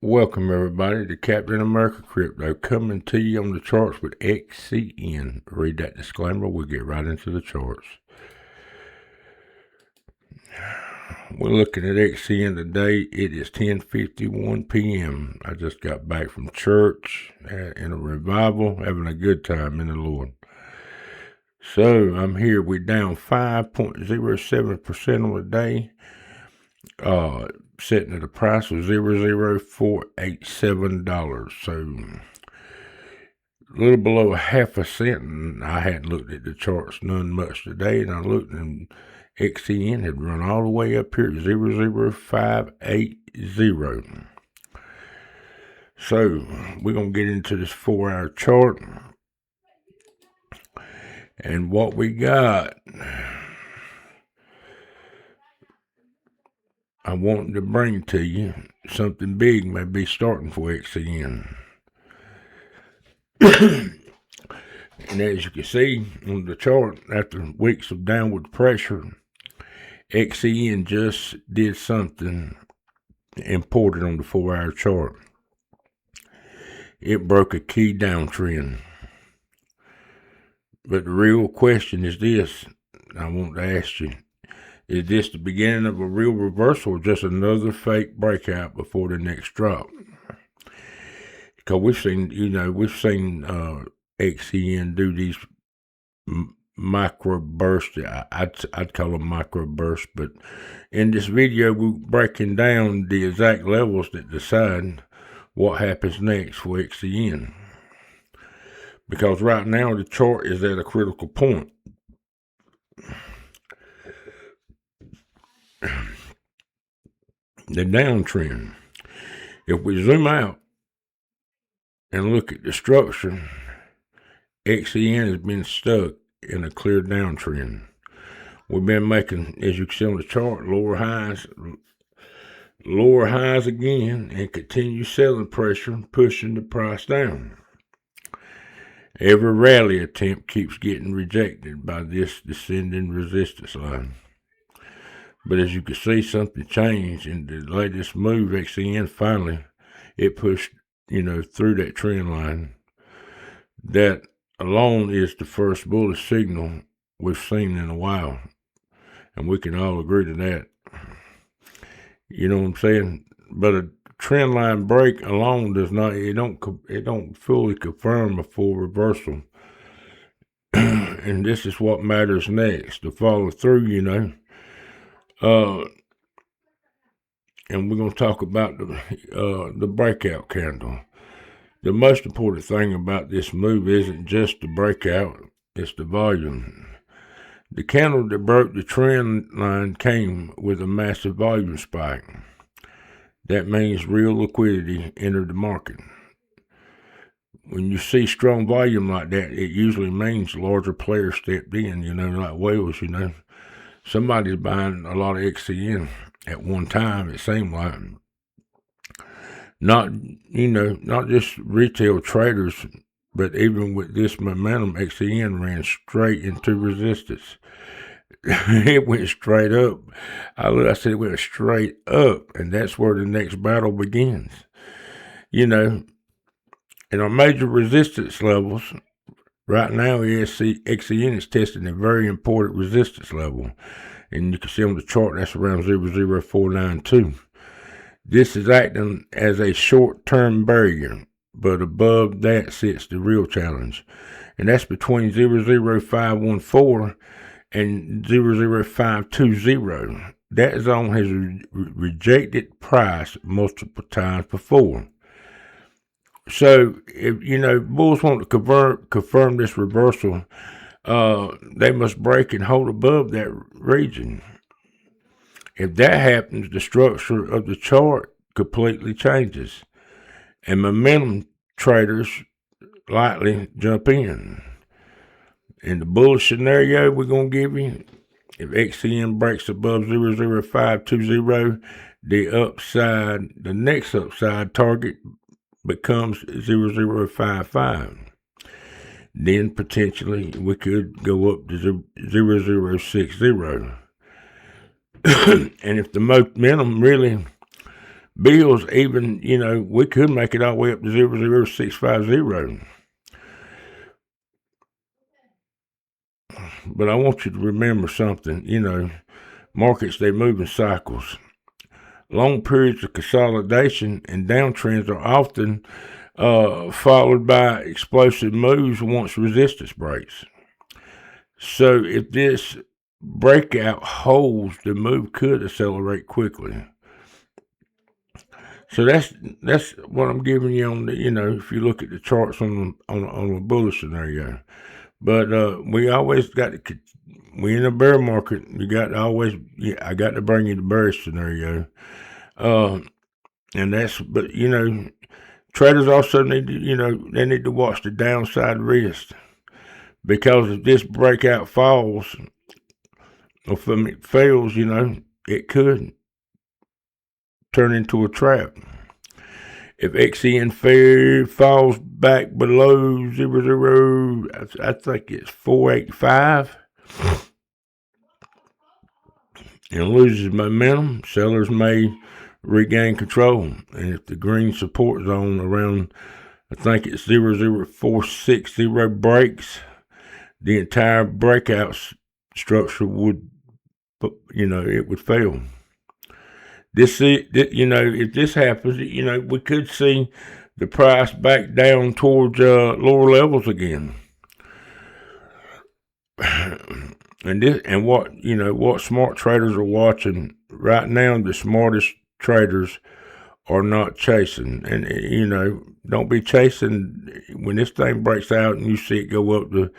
Welcome everybody to Captain America Crypto, coming to you on the charts with XCN. Read that disclaimer, we'll get right into the charts. We're looking at XCN today. It is 10:51 p.m. I just got back from church in a revival, having a good time in the Lord. So I'm here. We're down 5.07% on the day. Sitting at a price of $0.00487. So a little below a half a cent, and I hadn't looked at the charts none much today, and I looked, and XCN had run all the way up here to 0.0580. So we're going to get into this 4-hour chart, and what we got, I want to bring to you something big may be starting for XCN. And as you can see on the chart, after weeks of downward pressure, XCN just did something important on the 4-hour chart. It broke a key downtrend. But the real question is this, I want to ask you, is this the beginning of a real reversal or just another fake breakout before the next drop? Because we've seen XCN do these micro bursts. I'd call them micro bursts, but in this video we're breaking down the exact levels that decide what happens next for XCN. Because right now the chart is at a critical point. The downtrend. If we zoom out and look at the structure, XCN has been stuck in a clear downtrend. We've been making, as you can see on the chart, lower highs again, and continue selling pressure, pushing the price down. Every rally attempt keeps getting rejected by this descending resistance line. But as you can see, something changed in the latest move. XCN finally, it pushed, through that trend line. That alone is the first bullish signal we've seen in a while, and we can all agree to that. You know what I'm saying? But a trend line break alone does not, it don't fully confirm a full reversal. And this is what matters next, to follow through, and we're going to talk about the breakout candle. The most important thing about this move isn't just the breakout, it's the volume. The candle that broke the trend line came with a massive volume spike. That means real liquidity entered the market. When you see strong volume like that, it usually means larger players stepped in, like whales, Somebody's buying a lot of XCN at one time, it seemed like. Not just retail traders, but even with this momentum, XCN ran straight into resistance. It went straight up. I said it went straight up, and that's where the next battle begins. And our major resistance levels, right now, XCN is testing a very important resistance level. And you can see on the chart, that's around 0.00492. This is acting as a short-term barrier, but above that sits the real challenge. And that's between 0.00514 and 0.00520. That zone has rejected price multiple times before. So, if bulls want to confirm this reversal, they must break and hold above that region. If that happens, the structure of the chart completely changes, and momentum traders likely jump in. In the bullish scenario we're going to give you, if XCN breaks above 0.00520, the next upside target becomes 0.055. Then potentially we could go up to 0.060. And if the momentum really bills, even, we could make it all the way up to 0.00650. But I want you to remember something, markets, they move in cycles. Long periods of consolidation and downtrends are often followed by explosive moves once resistance breaks. So if this breakout holds, the move could accelerate quickly. So that's what I'm giving you on the, if you look at the charts on a bullish scenario. But we always got to, we in a bear market. You got to always, I got to bring you the bearish scenario. And that's, but traders also need to, they need to watch the downside risk, because if this breakout falls, or if it fails, it could turn into a trap. If XCN falls back below 00, I think it's 485, and loses momentum, sellers may regain control. And if the green support zone around, I think it's 00460 breaks, the entire breakout structure would, it would fail. If this happens, we could see the price back down towards lower levels again. And what smart traders are watching right now, the smartest traders are not chasing. And don't be chasing when this thing breaks out and you see it go up to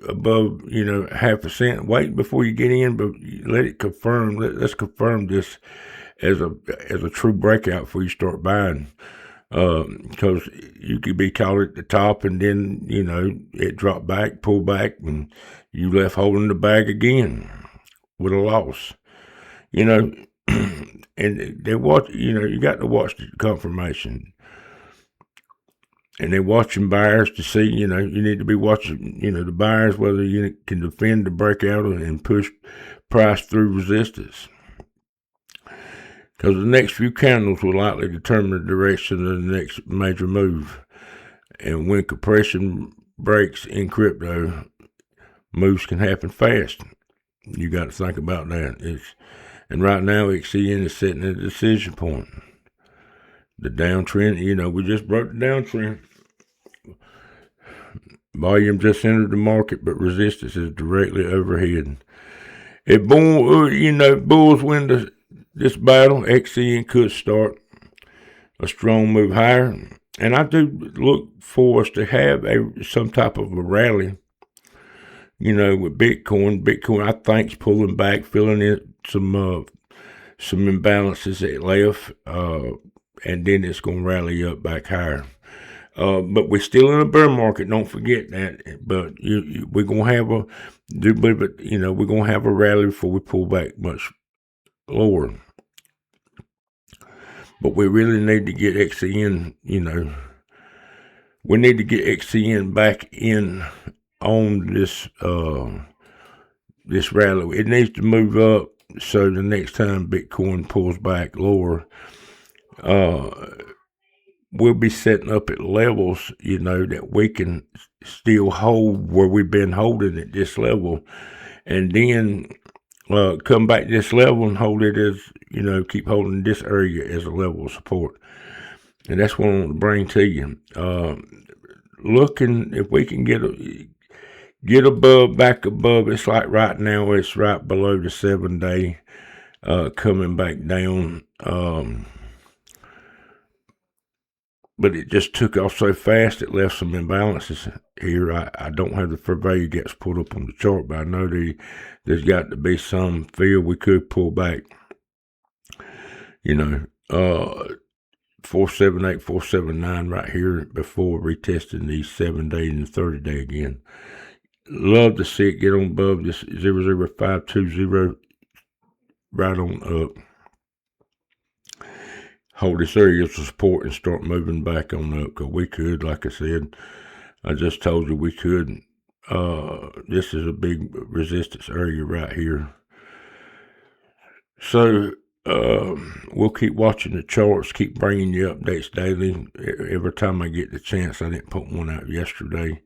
above, 0.5%. Wait before you get in, but let it confirm. Let's confirm this as a true breakout before you start buying. Because you could be caught at the top and then, it dropped back, pulled back, and you left holding the bag again with a loss. And they watch, you got to watch the confirmation. And they're watching buyers to see, you need to be watching, the buyers, whether you can defend the breakout and push price through resistance. Because the next few candles will likely determine the direction of the next major move. And when compression breaks in crypto, moves can happen fast. You got to think about that. And right now, XCN is sitting at a decision point. The downtrend, we just broke the downtrend. Volume just entered the market, but resistance is directly overhead. If bulls win this battle, XCN could start a strong move higher. And I do look for us to have some type of a rally, with Bitcoin. Bitcoin, I think, is pulling back, filling in some imbalances it left, and then it's going to rally up back higher. But we're still in a bear market. Don't forget that. But we're gonna have we're gonna have a rally before we pull back much lower. But we really need to get XCN. We need to get XCN back in on this this rally. It needs to move up so the next time Bitcoin pulls back lower, we'll be setting up at levels, that we can still hold where we've been holding at this level, and then come back to this level and hold it as, keep holding this area as a level of support. And that's what I want to bring to you. Looking if we can get back above. It's like right now, it's right below the 7-day, coming back down. But it just took off so fast, it left some imbalances here. I don't have the fair value gaps pulled up on the chart, but I know there's got to be some feel we could pull back. 478, 479 right here before retesting these 7-day and the 30-day again. Love to see it get on above this 00520 right on up. Hold this area of support and start moving back on up, because we could, like I said, I just told you we could. This is a big resistance area right here. So we'll keep watching the charts, keep bringing you updates daily. Every time I get the chance, I didn't put one out yesterday.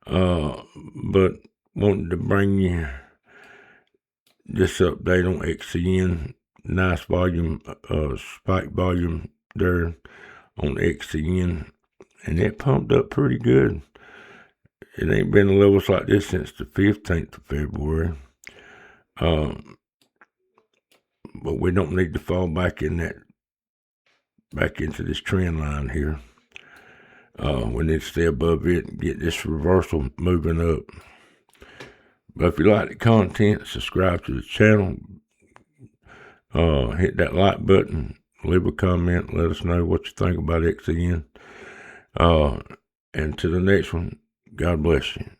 But wanted to bring you this update on XCN. Nice volume, spike volume there on XCN, and it pumped up pretty good. It ain't been levels like this since the 15th of February. But we don't need to fall back into this trend line here. We need to stay above it and get this reversal moving up. But if you like the content, subscribe to the channel. Hit that like button. Leave a comment. Let us know what you think about XCN. And to the next one, God bless you.